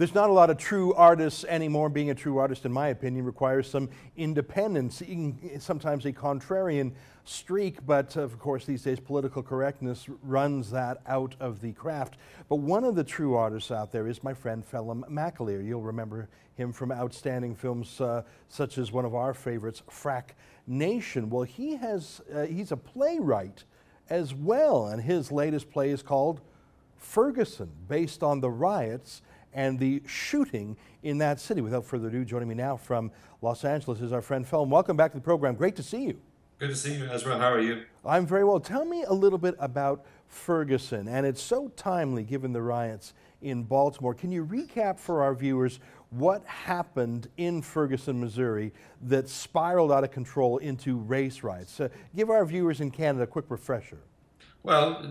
There's not a lot of true artists anymore. Being a true artist, in my opinion, requires some independence, sometimes a contrarian streak, but of course these days political correctness runs that out of the craft. But one of the true artists out there is my friend Phelim McAleer. You'll remember him from outstanding films such as one of our favorites, Frack Nation. Well, he's a playwright as well, and his latest play is called Ferguson, based on the riots and the shooting in that city. Without further ado, joining me now from Los Angeles is our friend Phelim. Welcome back to the program. Great to see you. Good to see you, Ezra. How are you? I'm very well. Tell me a little bit about Ferguson, and it's so timely given the riots in Baltimore. Can you recap for our viewers what happened in Ferguson, Missouri that spiraled out of control into race riots? Give our viewers in Canada a quick refresher. Well,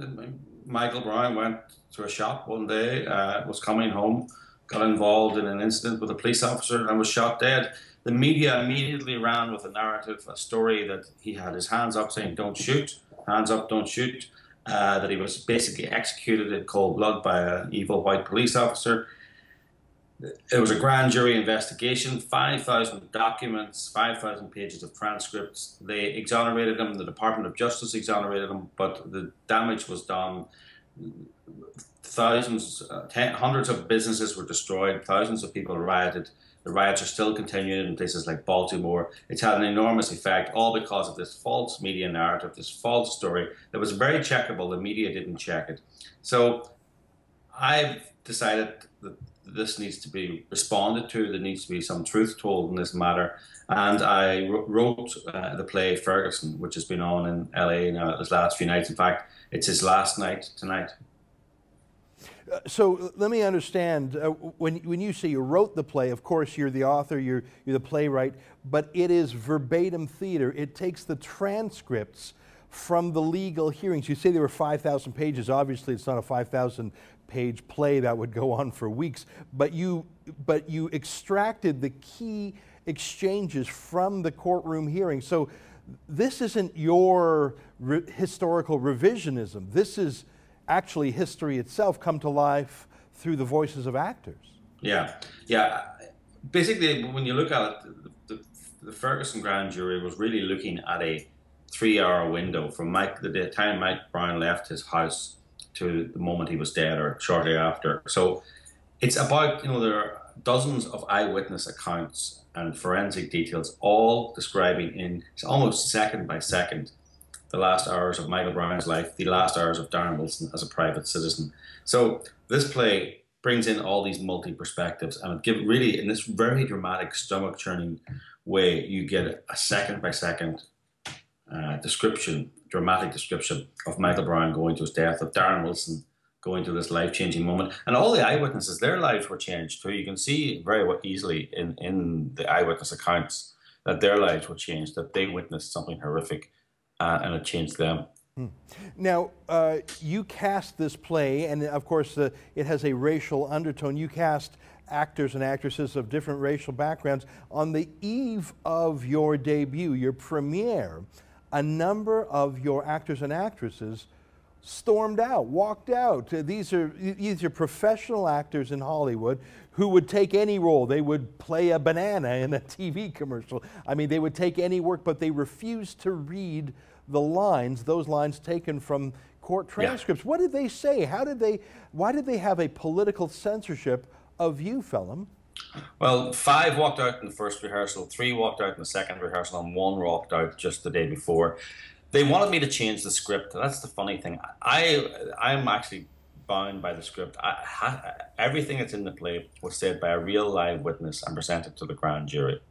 Michael Brown went to a shop one day, was coming home, got involved in an incident with a police officer and was shot dead. The media immediately ran with a narrative, a story that he had his hands up saying, "Don't shoot, hands up, don't shoot," that he was basically executed in cold blood by an evil white police officer. It was a grand jury investigation, 5,000 documents, 5,000 pages of transcripts. They exonerated him, the Department of Justice exonerated him, but the damage was done. Thousands, hundreds of businesses were destroyed, thousands of people rioted. The riots are still continuing in places like Baltimore. It's had an enormous effect, all because of this false media narrative, this false story that was very checkable. The media didn't check it. So I've decided that this needs to be responded to. There needs to be some truth told in this matter. And I wrote the play Ferguson, which has been on in LA now this last few nights. In fact, it's his last night tonight. So let me understand, when you say you wrote the play, of course you're the author, you're the playwright, but it is verbatim theater. It takes the transcripts from the legal hearings. You say there were 5,000 pages. Obviously it's not a 5,000-page play that would go on for weeks, but you extracted the key exchanges from the courtroom hearing. So this isn't your historical revisionism. This is actually history itself come to life through the voices of actors. Yeah. Basically, when you look at it, the Ferguson grand jury was really looking at a 3-hour window from the time Mike Brown left his house to the moment he was dead or shortly after. So it's about, there are dozens of eyewitness accounts and forensic details, all describing in almost second by second the last hours of Michael Brown's life, the last hours of Darren Wilson as a private citizen. So this play brings in all these multi-perspectives, and it really, in this very dramatic, stomach-churning way, you get a second-by-second dramatic description of Michael Brown going to his death, of Darren Wilson going to this life-changing moment. And all the eyewitnesses, their lives were changed too. You can see very easily in the eyewitness accounts that their lives were changed, that they witnessed something horrific, and it changed them. Now, you cast this play, and of course it has a racial undertone. You cast actors and actresses of different racial backgrounds. On the eve of your debut, your premiere, a number of your actors and actresses stormed out, walked out. These are professional actors in Hollywood who would take any role. They would play a banana in a TV commercial. I mean, they would take any work, but they refused to read the lines, those lines taken from court transcripts. Yeah. What did they say? Why did they have a political censorship of you, Phelim? Well, 5 walked out in the first rehearsal, 3 walked out in the second rehearsal, and 1 walked out just the day before. They wanted me to change the script. That's the funny thing. I'm actually bound by the script. Everything that's in the play was said by a real live witness and presented to the grand jury.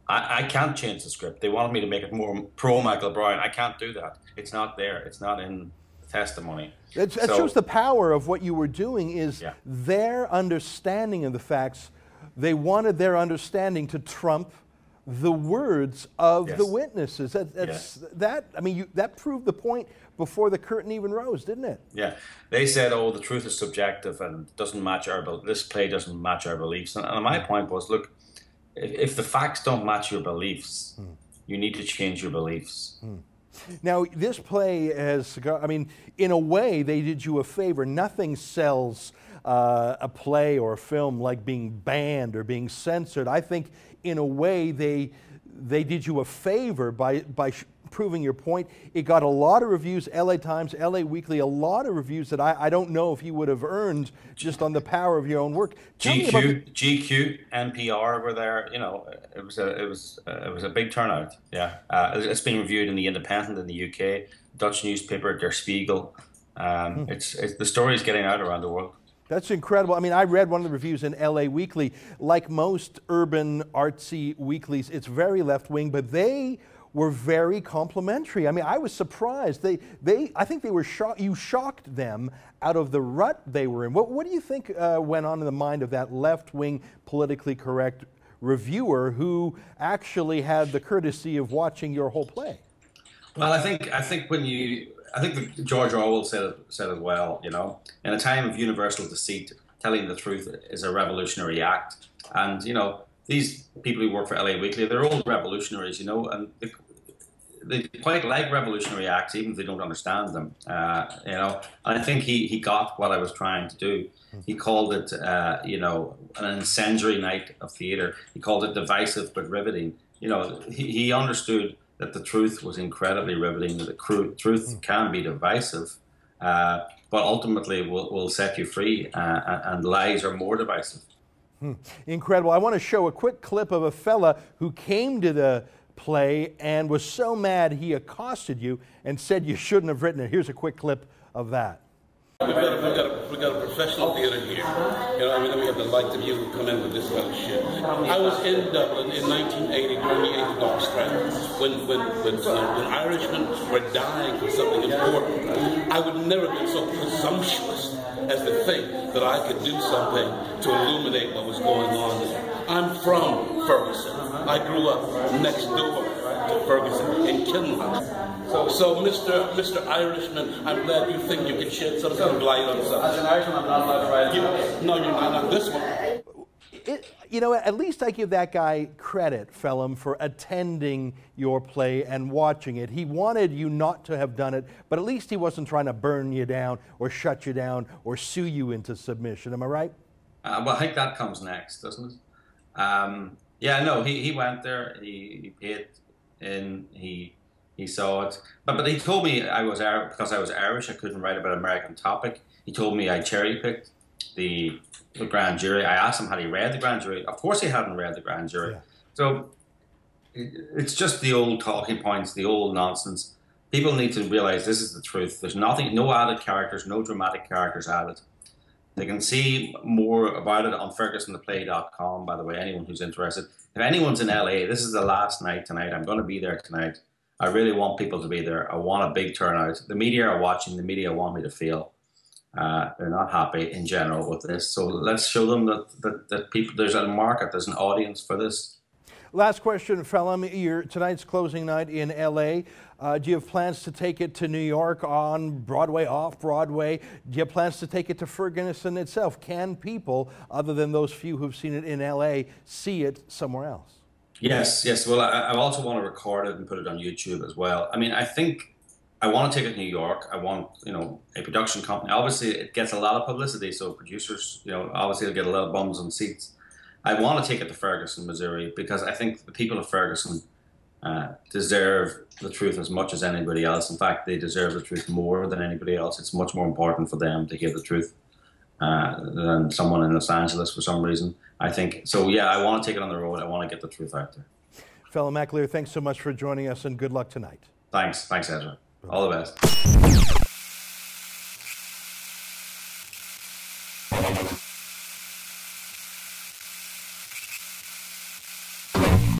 I can't change the script. They wanted me to make it more pro-Michael Brown. I can't do that. It's not there. It's not in the testimony. That shows the power of what you were doing is their understanding of the facts. They wanted their understanding to trump the words of the witnesses. That proved the point before the curtain even rose, didn't it? Yeah. They said, oh, the truth is subjective and doesn't match this play doesn't match our beliefs. And my point was, look, if the facts don't match your beliefs, you need to change your beliefs. Now, this play has got, I mean, in a way, they did you a favor. Nothing sells a play or a film like being banned or being censored. I think, in a way, they did you a favor by proving your point. It got a lot of reviews, LA Times, LA Weekly, a lot of reviews that I don't know if you would have earned just on the power of your own work. GQ, NPR were there. You know, it was a big turnout. Yeah, it's been reviewed in the Independent in the UK, Dutch newspaper Der Spiegel. The story is getting out around the world. That's incredible. I mean, I read one of the reviews in LA Weekly. Like most urban artsy weeklies, it's very left-wing, but they were very complimentary. I mean, I was surprised. I think they were shocked. You shocked them out of the rut they were in. What do you think went on in the mind of that left-wing, politically correct reviewer who actually had the courtesy of watching your whole play? Well, I think that George Orwell said it well. You know, in a time of universal deceit, telling the truth is a revolutionary act. And you know, these people who work for LA Weekly, they're all revolutionaries. You know, and they quite like revolutionary acts, even if they don't understand them. You know, and I think he got what I was trying to do. He called it, you know, an incendiary night of theater. He called it divisive but riveting. You know, he understood that the truth was incredibly riveting, that the truth can be divisive, but ultimately will set you free, and lies are more divisive. Incredible. I want to show a quick clip of a fella who came to the play and was so mad he accosted you and said you shouldn't have written it. Here's a quick clip of that. We've got a professional theater here. You know, I mean, we have the likes of you who come in with this kind of shit. I was in Dublin in 1980 during the 8th Dog Strike when Irishmen were dying for something important. I would never have been so presumptuous as to think that I could do something to illuminate what was going on there. I'm from Ferguson. I grew up next door to Ferguson in Kinloch. So, Mr. Irishman, I'm glad you think you can shed some kind of light on something. As an Irishman, I'm not allowed to write it. No, you're not on this one. You know, at least I give that guy credit, Phelim, for attending your play and watching it. He wanted you not to have done it, but at least he wasn't trying to burn you down or shut you down or sue you into submission. Am I right? Well, I think that comes next, doesn't it? Yeah, no, he went there, he paid in, he saw it, but he told me because I was Irish, I couldn't write about an American topic. He told me I cherry-picked the grand jury. I asked him had he read the grand jury. Of course he hadn't read the grand jury. Yeah. So it's just the old talking points, the old nonsense. People need to realize this is the truth. There's nothing, no added characters, no dramatic characters added. They can see more about it on FergusonThePlay.com, by the way, anyone who's interested. If anyone's in LA, this is the last night tonight. I'm going to be there tonight. I really want people to be there. I want a big turnout. The media are watching. The media want me to feel they're not happy in general with this. So let's show them that people, there's a market, there's an audience for this. Last question, Phelim. Tonight's closing night in LA. Do you have plans to take it to New York, on Broadway, off Broadway? Do you have plans to take it to Ferguson itself? Can people, other than those few who've seen it in LA, see it somewhere else? Yes. Well, I also want to record it and put it on YouTube as well. I mean, I think I want to take it to New York. I want, you know, a production company. Obviously, it gets a lot of publicity, so producers, you know, obviously, will get a lot of bums on seats. I want to take it to Ferguson, Missouri, because I think the people of Ferguson deserve the truth as much as anybody else. In fact, they deserve the truth more than anybody else. It's much more important for them to hear the truth than someone in Los Angeles for some reason, I think. So, yeah, I want to take it on the road. I want to get the truth out there. Phelim McAleer, thanks so much for joining us, and good luck tonight. Thanks, Ezra. All the best.